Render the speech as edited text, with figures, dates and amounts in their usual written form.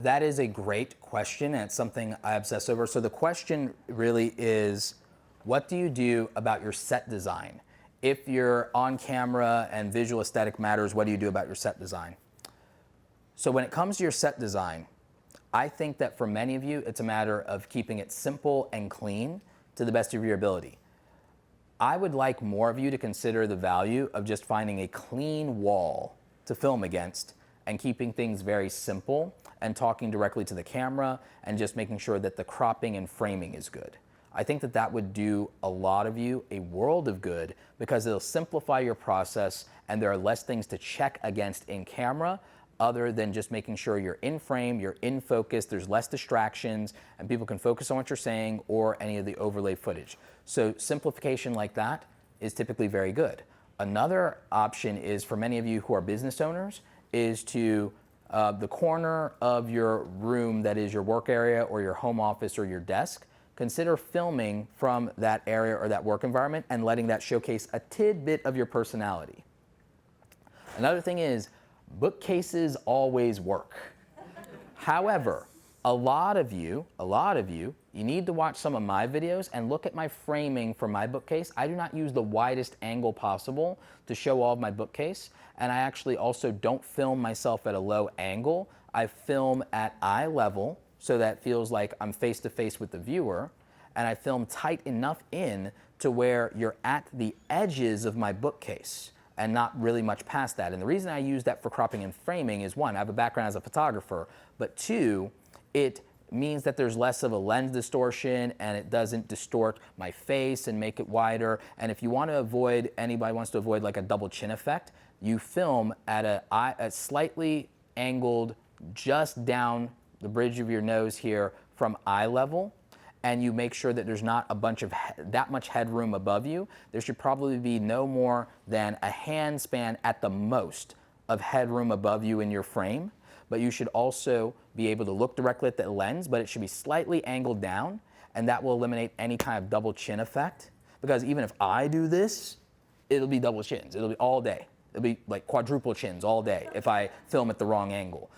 That is a great question, and it's something I obsess over. So the question really is, what do you do about your set design? If you're on camera and visual aesthetic matters, what do you do about your set design? So when it comes to your set design, I think that for many of you, it's a matter of keeping it simple and clean to the best of your ability. I would like more of you to consider the value of just finding a clean wall to film against and keeping things very simple and talking directly to the camera and just making sure that the cropping and framing is good. I think that that would do a lot of you a world of good because it'll simplify your process and there are less things to check against in camera other than just making sure you're in frame, you're in focus, there's less distractions, and people can focus on what you're saying or any of the overlay footage. So simplification like that is typically very good. Another option is for many of you who are business owners is to the corner of your room that is your work area or your home office or your desk, consider filming from that area or that work environment and letting that showcase a tidbit of your personality. Another thing is, bookcases always work. However, a lot of you, you need to watch some of my videos and look at my framing for my bookcase. I do not use the widest angle possible to show all of my bookcase, and I actually also don't film myself at a low angle. I film at eye level, so that feels like I'm face to face with the viewer, and I film tight enough in to where you're at the edges of my bookcase and not really much past that. And the reason I use that for cropping and framing is one, I have a background as a photographer, but two, it means that there's less of a lens distortion and it doesn't distort my face and make it wider. And if you want to avoid, anybody wants to avoid like a double chin effect, you film at a slightly angled just down the bridge of your nose here from eye level, and you make sure that there's not a bunch of that much headroom above you. There should probably be no more than a hand span at the most of headroom above you in your frame, but you should also be able to look directly at the lens, but it should be slightly angled down, and that will eliminate any kind of double chin effect, because even if I do this, it'll be double chins. It'll be all day. It'll be like quadruple chins all day if I film at the wrong angle.